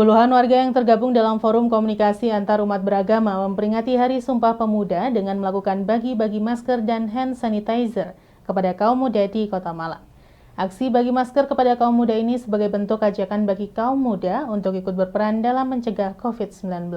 Puluhan warga yang tergabung dalam forum komunikasi antar umat beragama memperingati Hari Sumpah Pemuda dengan melakukan bagi-bagi masker dan hand sanitizer kepada kaum muda di Kota Malang. Aksi bagi masker kepada kaum muda ini sebagai bentuk ajakan bagi kaum muda untuk ikut berperan dalam mencegah COVID-19.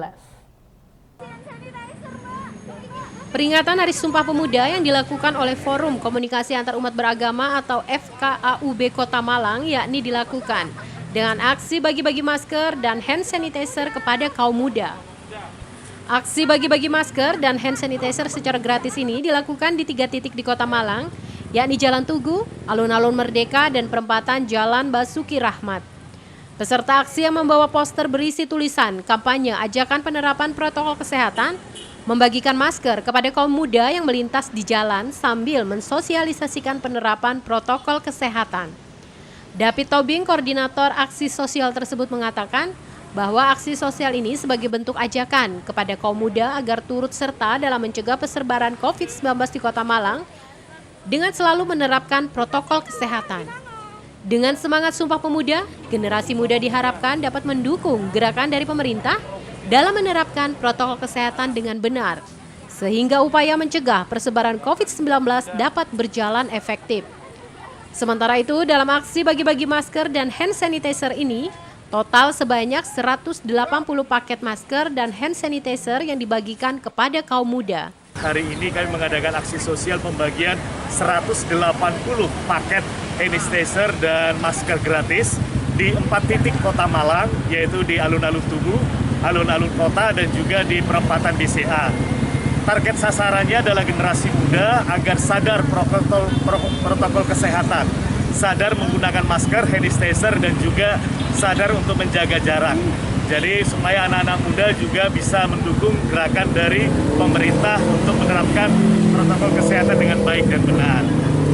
Peringatan Hari Sumpah Pemuda yang dilakukan oleh Forum Komunikasi Antar Umat Beragama atau FKAUB Kota Malang yakni dilakukan dengan aksi bagi-bagi masker dan hand sanitizer kepada kaum muda. Aksi bagi-bagi masker dan hand sanitizer secara gratis ini dilakukan di 3 titik di Kota Malang, yakni Jalan Tugu, Alun-Alun Merdeka, dan perempatan Jalan Basuki Rahmat. Peserta aksi yang membawa poster berisi tulisan kampanye ajakan penerapan protokol kesehatan, membagikan masker kepada kaum muda yang melintas di jalan sambil mensosialisasikan penerapan protokol kesehatan. David Tobing, koordinator aksi sosial tersebut mengatakan bahwa aksi sosial ini sebagai bentuk ajakan kepada kaum muda agar turut serta dalam mencegah persebaran COVID-19 di Kota Malang dengan selalu menerapkan protokol kesehatan. Dengan semangat Sumpah Pemuda, generasi muda diharapkan dapat mendukung gerakan dari pemerintah dalam menerapkan protokol kesehatan dengan benar, sehingga upaya mencegah persebaran COVID-19 dapat berjalan efektif. Sementara itu, dalam aksi bagi-bagi masker dan hand sanitizer ini, total sebanyak 180 paket masker dan hand sanitizer yang dibagikan kepada kaum muda. Hari ini kami mengadakan aksi sosial pembagian 180 paket hand sanitizer dan masker gratis di 4 titik Kota Malang, yaitu di Alun-Alun Tugu, Alun-Alun Kota, dan juga di perempatan BCA. Target sasarannya adalah generasi muda agar sadar protokol kesehatan, sadar menggunakan masker, hand sanitizer, dan juga sadar untuk menjaga jarak. Jadi supaya anak-anak muda juga bisa mendukung gerakan dari pemerintah untuk menerapkan protokol kesehatan dengan baik dan benar.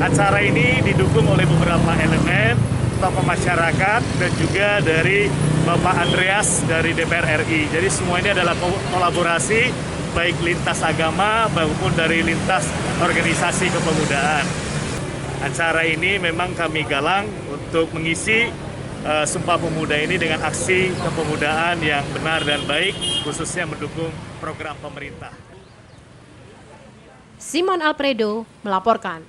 Acara ini didukung oleh beberapa elemen, tokoh masyarakat, dan juga dari Bapak Andreas dari DPR RI. Jadi semua ini adalah kolaborasi baik lintas agama maupun dari lintas organisasi kepemudaan. Acara ini memang kami galang untuk mengisi Sumpah Pemuda ini dengan aksi kepemudaan yang benar dan baik, khususnya mendukung program pemerintah. Simon Alfredo melaporkan.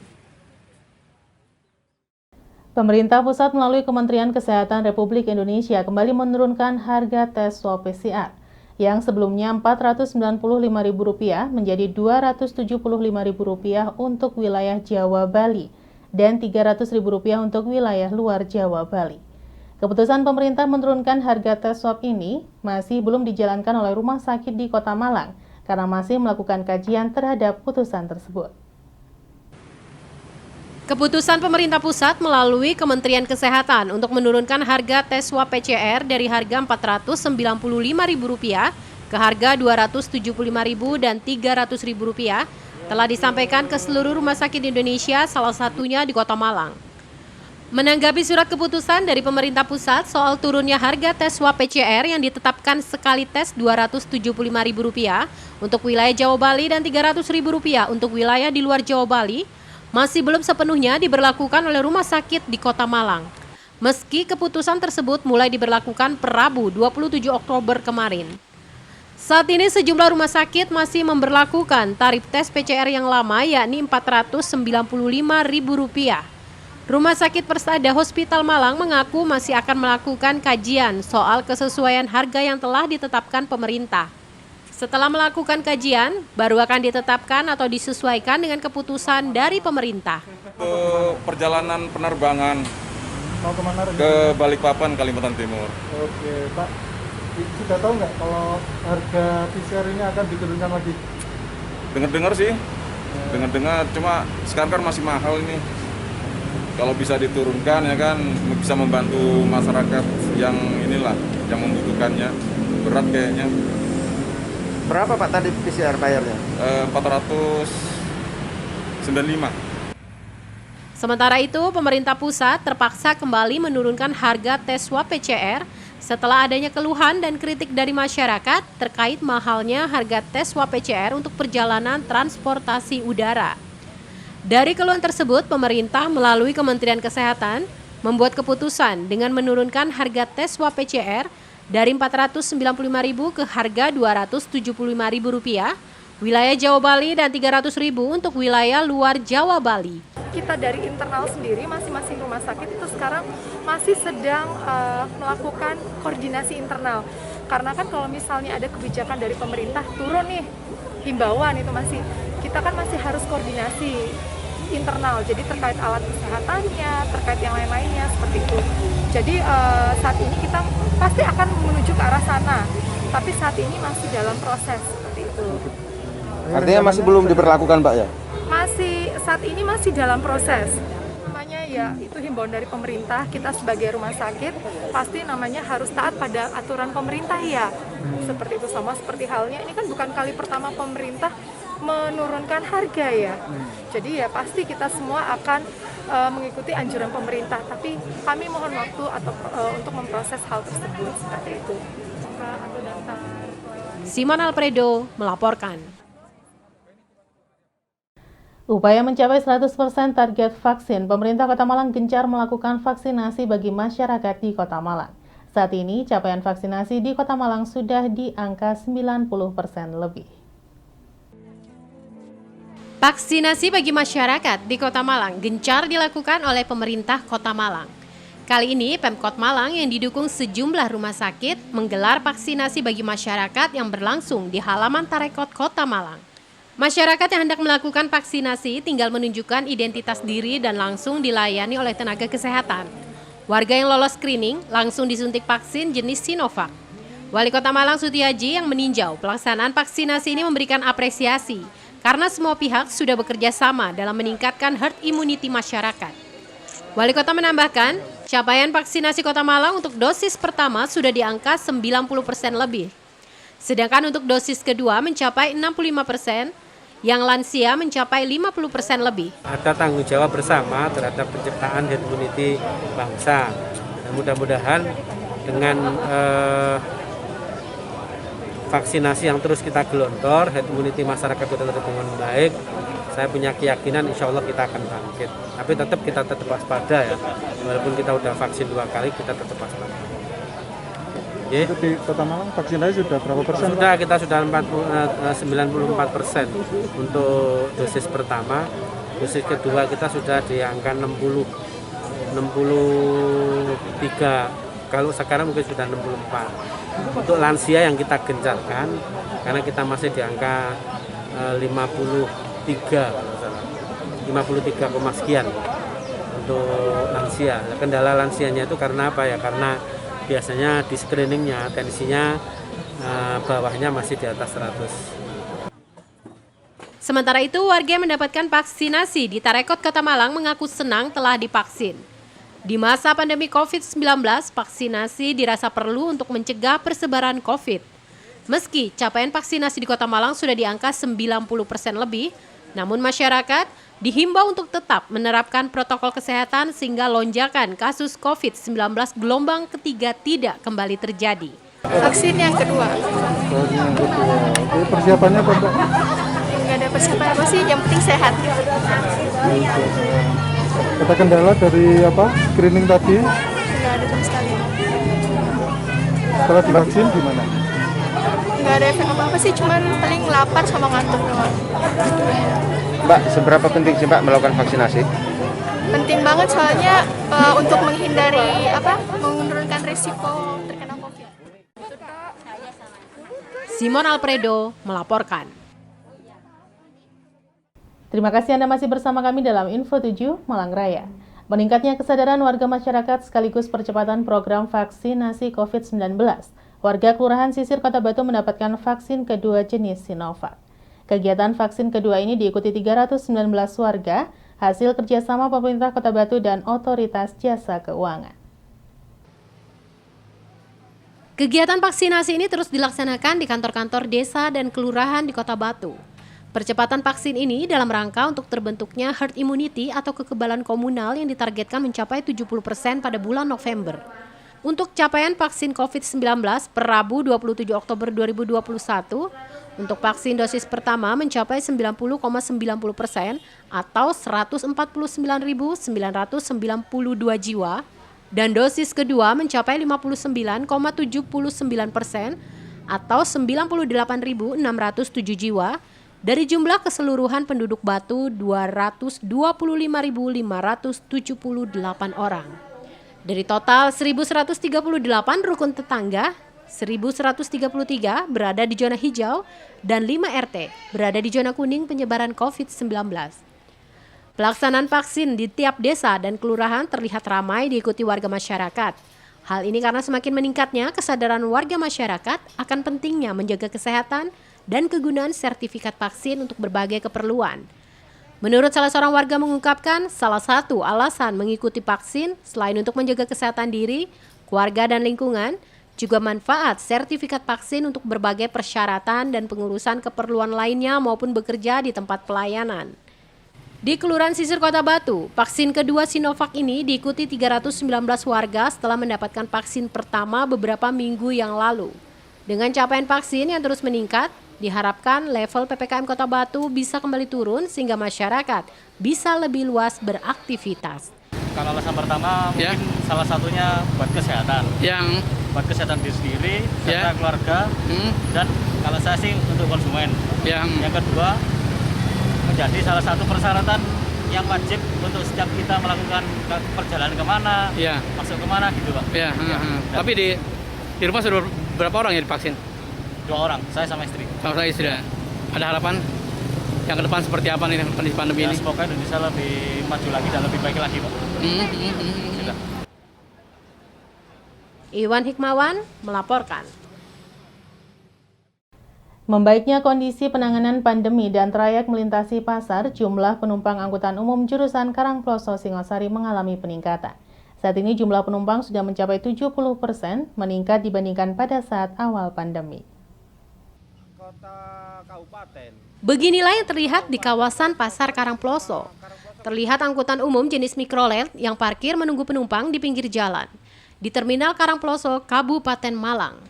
Pemerintah pusat melalui Kementerian Kesehatan Republik Indonesia kembali menurunkan harga tes swab PCR yang sebelumnya Rp495.000 menjadi Rp275.000 untuk wilayah Jawa Bali dan Rp300.000 untuk wilayah luar Jawa Bali. Keputusan pemerintah menurunkan harga tes swab ini masih belum dijalankan oleh rumah sakit di Kota Malang karena masih melakukan kajian terhadap putusan tersebut. Keputusan pemerintah pusat melalui Kementerian Kesehatan untuk menurunkan harga tes swab PCR dari harga Rp495.000 ke harga Rp275.000 dan Rp300.000 telah disampaikan ke seluruh rumah sakit Indonesia, salah satunya di Kota Malang. Menanggapi surat keputusan dari pemerintah pusat soal turunnya harga tes swab PCR yang ditetapkan sekali tes Rp275.000 untuk wilayah Jawa Bali dan Rp300.000 untuk wilayah di luar Jawa Bali, masih belum sepenuhnya diberlakukan oleh rumah sakit di Kota Malang. Meski keputusan tersebut mulai diberlakukan per Rabu 27 Oktober kemarin. Saat ini sejumlah rumah sakit masih memberlakukan tarif tes PCR yang lama yakni Rp495.000. Rumah Sakit Persada Hospital Malang mengaku masih akan melakukan kajian soal kesesuaian harga yang telah ditetapkan pemerintah. Setelah melakukan kajian, baru akan ditetapkan atau disesuaikan dengan keputusan dari pemerintah. Untuk perjalanan penerbangan mau kemana? Ke Balikpapan, Kalimantan Timur. Oke, Pak. Sudah tahu nggak kalau harga PCR ini akan diturunkan lagi? Dengar-dengar sih, dengar-dengar. Cuma sekarang kan masih mahal ini. Kalau bisa diturunkan ya kan bisa membantu masyarakat yang inilah, yang membutuhkannya. Berat kayaknya. Berapa Pak tadi PCR bayarnya? 495. Sementara itu, pemerintah pusat terpaksa kembali menurunkan harga tes swab PCR setelah adanya keluhan dan kritik dari masyarakat terkait mahalnya harga tes swab PCR untuk perjalanan transportasi udara. Dari keluhan tersebut, pemerintah melalui Kementerian Kesehatan membuat keputusan dengan menurunkan harga tes swab PCR dari Rp495.000 ke harga Rp275.000, wilayah Jawa Bali dan Rp300.000 untuk wilayah luar Jawa Bali. Kita dari internal sendiri, masing-masing rumah sakit itu sekarang masih sedang melakukan koordinasi internal. Karena kan kalau misalnya ada kebijakan dari pemerintah turun nih, himbauan itu kita kan masih harus koordinasi internal. Jadi terkait alat kesehatannya, terkait yang lain-lainnya seperti itu. Jadi saat ini kita pasti akan menuju ke arah sana. Tapi saat ini masih dalam proses seperti itu. Artinya masih belum diberlakukan, Pak ya? Saat ini masih dalam proses. Namanya ya itu himbauan dari pemerintah, kita sebagai rumah sakit pasti namanya harus taat pada aturan pemerintah ya. Seperti itu, sama seperti halnya ini kan bukan kali pertama pemerintah menurunkan harga ya. Jadi ya pasti kita semua akan mengikuti anjuran pemerintah, tapi kami mohon waktu untuk memproses hal tersebut seperti itu. Simon Alfredo melaporkan. Upaya mencapai 100% target vaksin, pemerintah Kota Malang gencar melakukan vaksinasi bagi masyarakat di Kota Malang. Saat ini, capaian vaksinasi di Kota Malang sudah di angka 90% lebih. Vaksinasi bagi masyarakat di Kota Malang gencar dilakukan oleh pemerintah Kota Malang. Kali ini, Pemkot Malang yang didukung sejumlah rumah sakit menggelar vaksinasi bagi masyarakat yang berlangsung di halaman Tarekot Kota Malang. Masyarakat yang hendak melakukan vaksinasi tinggal menunjukkan identitas diri dan langsung dilayani oleh tenaga kesehatan. Warga yang lolos screening langsung disuntik vaksin jenis Sinovac. Wali Kota Malang Sutiaji yang meninjau pelaksanaan vaksinasi ini memberikan apresiasi karena semua pihak sudah bekerja sama dalam meningkatkan herd immunity masyarakat. Wali Kota menambahkan, capaian vaksinasi Kota Malang untuk dosis pertama sudah di angka 90% lebih. Sedangkan untuk dosis kedua mencapai 65%, yang lansia mencapai 50% lebih. Ada tanggung jawab bersama terhadap penciptaan herd immunity bangsa. Dan mudah-mudahan dengan vaksinasi yang terus kita gelontor, herd immunity masyarakat kita terbangun baik, saya punya keyakinan insya Allah kita akan bangkit. Tapi kita tetap waspada ya, walaupun kita udah vaksin 2 kali, kita tetap waspada. Untuk di Kota Malang vaksinasi sudah berapa persen? Kita sudah 94% untuk dosis pertama. Dosis kedua kita sudah di angka 63. Kalau sekarang mungkin sudah 64. Untuk lansia yang kita gencarkan, karena kita masih di angka 53 kalau salah. 53, sekian untuk lansia. Kendala lansianya itu karena apa ya? Karena biasanya di screeningnya tensinya bawahnya masih di atas 100. Sementara itu, warga yang mendapatkan vaksinasi di Tarekot Kota Malang mengaku senang telah divaksin. Di masa pandemi COVID-19, vaksinasi dirasa perlu untuk mencegah persebaran COVID. Meski capaian vaksinasi di Kota Malang sudah di angka 90% lebih, namun masyarakat dihimbau untuk tetap menerapkan protokol kesehatan sehingga lonjakan kasus COVID-19 gelombang ketiga tidak kembali terjadi. Vaksin yang kedua. Oke, persiapannya apa, Mbak? Nggak ada persiapan apa sih, yang penting sehat. Ada kendala dari screening tadi? Nggak ada sama sekali. Setelah divaksin gimana? Nggak ada efek apa-apa sih, cuman paling lapar sama ngantuk doang. Mbak, seberapa penting sih Mbak melakukan vaksinasi? Penting banget soalnya untuk menurunkan risiko terkena COVID. Simon Alfredo melaporkan. Terima kasih Anda masih bersama kami dalam Info 7 Malang Raya. Meningkatnya kesadaran warga masyarakat sekaligus percepatan program vaksinasi COVID-19. Warga Kelurahan Sisir Kota Batu mendapatkan vaksin kedua jenis Sinovac. Kegiatan vaksin kedua ini diikuti 319 warga, hasil kerjasama pemerintah Kota Batu dan Otoritas Jasa Keuangan. Kegiatan vaksinasi ini terus dilaksanakan di kantor-kantor desa dan kelurahan di Kota Batu. Percepatan vaksin ini dalam rangka untuk terbentuknya herd immunity atau kekebalan komunal yang ditargetkan mencapai 70% pada bulan November. Untuk capaian vaksin COVID-19 per Rabu 27 Oktober 2021, untuk vaksin dosis pertama mencapai 90,90% atau 149.992 jiwa, dan dosis kedua mencapai 59,79% atau 98.607 jiwa dari jumlah keseluruhan penduduk Batu 225.578 orang. Dari total 1.138 rukun tetangga, 1.133 berada di zona hijau dan 5 RT berada di zona kuning penyebaran COVID-19. Pelaksanaan vaksin di tiap desa dan kelurahan terlihat ramai diikuti warga masyarakat. Hal ini karena semakin meningkatnya kesadaran warga masyarakat akan pentingnya menjaga kesehatan dan kegunaan sertifikat vaksin untuk berbagai keperluan. Menurut salah seorang warga mengungkapkan, salah satu alasan mengikuti vaksin selain untuk menjaga kesehatan diri, keluarga dan lingkungan, juga manfaat sertifikat vaksin untuk berbagai persyaratan dan pengurusan keperluan lainnya maupun bekerja di tempat pelayanan. Di Kelurahan Sisir Kota Batu, vaksin kedua Sinovac ini diikuti 319 warga setelah mendapatkan vaksin pertama beberapa minggu yang lalu. Dengan capaian vaksin yang terus meningkat, diharapkan level PPKM Kota Batu bisa kembali turun sehingga masyarakat bisa lebih luas beraktivitas. Kalau alasan pertama mungkin salah satunya buat kesehatan. Buat kesehatan diri sendiri, serta keluarga, dan kalau saya sih untuk konsumen. Yang kedua, menjadi salah satu persyaratan yang wajib untuk setiap kita melakukan perjalanan kemana, masuk kemana gitu Pak. Tapi di rumah sudah berapa orang yang divaksin? 2 orang, saya sama istri. Sama istri. Ada harapan yang ke depan seperti apa nih kondisi pandemi ini? Semoga Indonesia lebih maju lagi dan lebih baik lagi Pak. Sudah. Iwan Hikmawan melaporkan. Membaiknya kondisi penanganan pandemi dan trayek melintasi pasar, jumlah penumpang angkutan umum jurusan Karangploso Singosari mengalami peningkatan. Saat ini jumlah penumpang sudah mencapai 70%, meningkat dibandingkan pada saat awal pandemi. Beginilah yang terlihat di kawasan Pasar Karangploso. Terlihat angkutan umum jenis mikrolet yang parkir menunggu penumpang di pinggir jalan. Di Terminal Karangploso, Kabupaten Malang.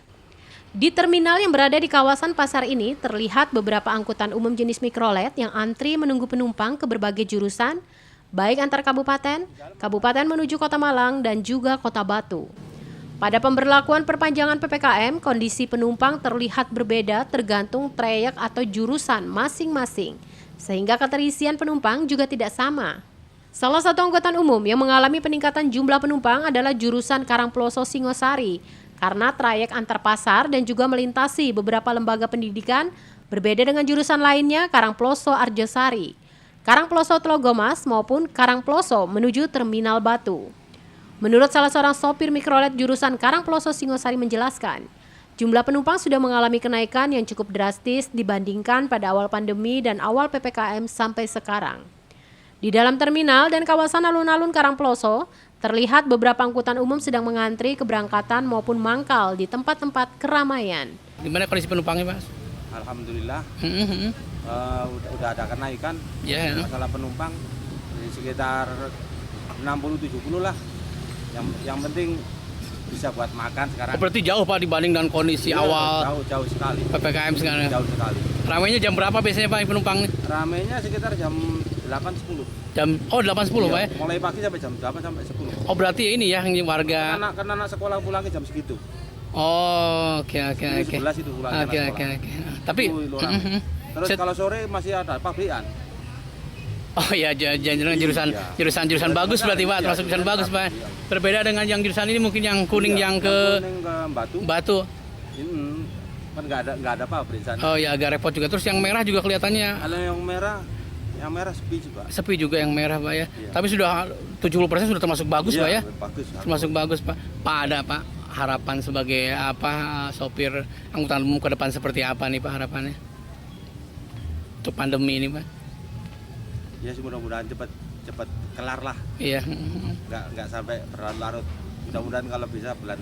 Di terminal yang berada di kawasan pasar ini, terlihat beberapa angkutan umum jenis mikrolet yang antri menunggu penumpang ke berbagai jurusan, baik antar kabupaten, kabupaten menuju Kota Malang, dan juga Kota Batu. Pada pemberlakuan perpanjangan PPKM, kondisi penumpang terlihat berbeda tergantung trayek atau jurusan masing-masing, sehingga keterisian penumpang juga tidak sama. Salah satu angkutan umum yang mengalami peningkatan jumlah penumpang adalah jurusan Karangploso Singosari, karena trayek antar pasar dan juga melintasi beberapa lembaga pendidikan, berbeda dengan jurusan lainnya Karangploso Arjosari, Karangploso Tlogomas maupun Karangploso menuju Terminal Batu. Menurut salah seorang sopir mikrolet jurusan Karangploso Singosari menjelaskan, jumlah penumpang sudah mengalami kenaikan yang cukup drastis dibandingkan pada awal pandemi dan awal PPKM sampai sekarang. Di dalam terminal dan kawasan alun-alun Karangploso, terlihat beberapa angkutan umum sedang mengantri keberangkatan maupun mangkal di tempat-tempat keramaian. Gimana kondisi penumpangnya, Mas? Alhamdulillah, udah ada kenaikan. Masalah penumpang sekitar 60-70 lah. Yang penting bisa buat makan sekarang. Berarti jauh Pak dibanding dengan kondisi awal. Jauh sekali. PPKM sekarang. Jauh sekali. Ramainya jam berapa biasanya Pak penumpang? Ramainya sekitar jam 8-10. 8-10 Pak ya? Mulai pagi sampai jam 8 sampai 10. Oh berarti ini ya warga. Karena anak sekolah pulangnya jam segitu. Oh oke. 11 itu pulangnya. Oke. Tapi terus kalau sore masih ada pabrikan. Oh iya, jurusan bagus berarti Pak, termasuk jurusan bagus Pak. Berbeda dengan yang jurusan ini mungkin yang kuning yang ke Batu. Kan nggak ada pabrik sana. Oh ya agak repot juga. Terus yang merah juga kelihatannya. Kalau yang merah sepi juga. Sepi juga yang merah Pak ya. Tapi sudah 70% sudah termasuk bagus Pak ya. Bagus. Termasuk bagus Pak. Pak ada Pak harapan sebagai sopir angkutan umum ke depan seperti apa nih Pak harapannya? Untuk pandemi ini Pak. Ya mudah-mudahan cepat kelar lah. Iya. Nggak sampai berlarut-larut. Mudah-mudahan kalau bisa bulan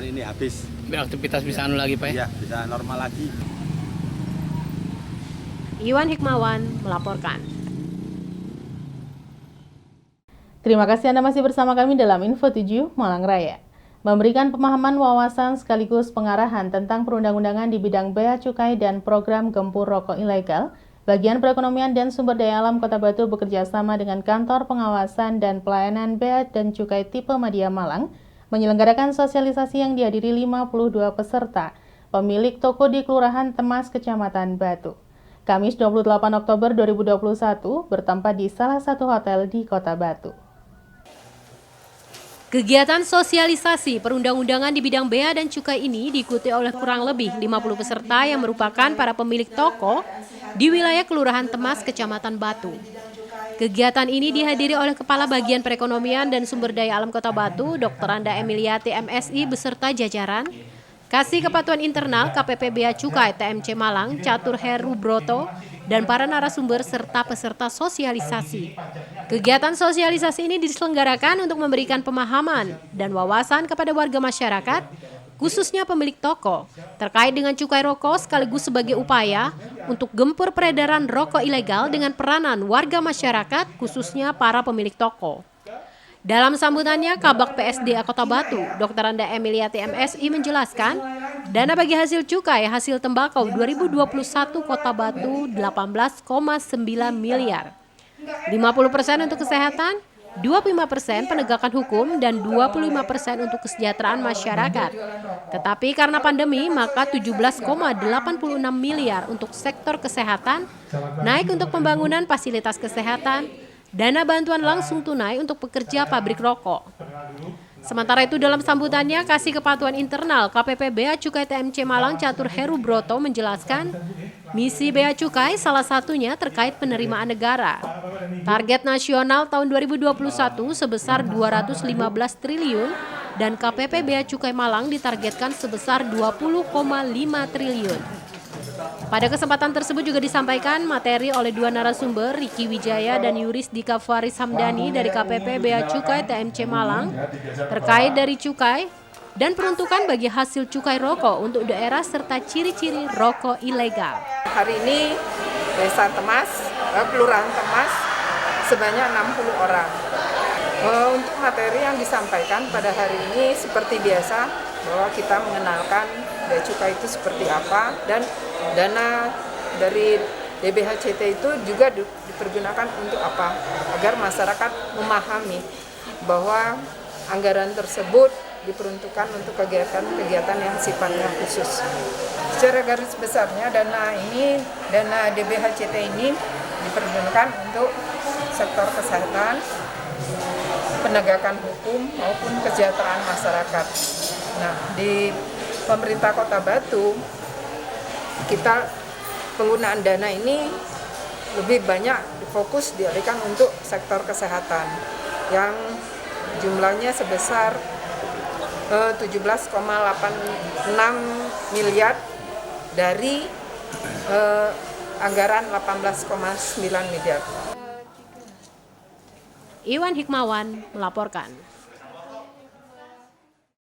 ini habis. Biar aktivitas bisa lagi Pak ya? Iya, bisa normal lagi. Iwan Hikmawan melaporkan. Terima kasih Anda masih bersama kami dalam Info 7 Malang Raya. Memberikan pemahaman wawasan sekaligus pengarahan tentang perundang-undangan di bidang bea cukai dan program gempur rokok ilegal, Bagian Perekonomian dan Sumber Daya Alam Kota Batu bekerja sama dengan Kantor Pengawasan dan Pelayanan Bea dan Cukai Tipe Madia Malang menyelenggarakan sosialisasi yang dihadiri 52 peserta, pemilik toko di Kelurahan Temas, Kecamatan Batu. Kamis 28 Oktober 2021 bertempat di salah satu hotel di Kota Batu. Kegiatan sosialisasi perundang-undangan di bidang bea dan cukai ini diikuti oleh kurang lebih 50 peserta yang merupakan para pemilik toko di wilayah Kelurahan Temas, Kecamatan Batu. Kegiatan ini dihadiri oleh Kepala Bagian Perekonomian dan Sumber Daya Alam Kota Batu, Dr. Anda Emiliati MSI beserta jajaran, Kasih Kepatuhan Internal KPP Bea Cukai TMC Malang, Catur Heru Broto, dan para narasumber serta peserta sosialisasi. Kegiatan sosialisasi ini diselenggarakan untuk memberikan pemahaman dan wawasan kepada warga masyarakat, khususnya pemilik toko, terkait dengan cukai rokok sekaligus sebagai upaya untuk gempur peredaran rokok ilegal dengan peranan warga masyarakat, khususnya para pemilik toko. Dalam sambutannya, Kabak PSDA Kota Batu, Dr. Anda Emiliati MSI menjelaskan, dana bagi hasil cukai hasil tembakau 2021 Kota Batu 18,9 miliar. 50% untuk kesehatan, 25% penegakan hukum, dan 25% untuk kesejahteraan masyarakat. Tetapi karena pandemi, maka 17,86 miliar untuk sektor kesehatan, naik untuk pembangunan fasilitas kesehatan, dana bantuan langsung tunai untuk pekerja pabrik rokok. Sementara itu dalam sambutannya, Kasih Kepatuhan Internal KPP Bea Cukai TMC Malang Catur Heru Broto menjelaskan, misi Bea Cukai salah satunya terkait penerimaan negara. Target nasional tahun 2021 sebesar 215 triliun dan KPP Bea Cukai Malang ditargetkan sebesar 20,5 triliun. Pada kesempatan tersebut juga disampaikan materi oleh dua narasumber, Riki Wijaya dan Yuris Dika Faris Hamdani dari KPP Bea Cukai TMC Malang, terkait dari cukai dan peruntukan bagi hasil cukai rokok untuk daerah serta ciri-ciri rokok ilegal. Hari ini Desa Temas, Kelurahan Temas, sebanyak 60 orang. Untuk materi yang disampaikan pada hari ini seperti biasa, bahwa kita mengenalkan bea cukai itu seperti apa, dan dana dari DBHCT itu juga dipergunakan untuk apa, agar masyarakat memahami bahwa anggaran tersebut diperuntukkan untuk kegiatan-kegiatan yang sifatnya khusus. Secara garis besarnya dana DBHCT ini dipergunakan untuk sektor kesehatan, penegakan hukum maupun kesejahteraan masyarakat. Nah, di pemerintah Kota Batu, kita penggunaan dana ini lebih banyak fokus dialihkan untuk sektor kesehatan yang jumlahnya sebesar 17,86 miliar dari anggaran 18,9 miliar. Iwan Hikmawan melaporkan.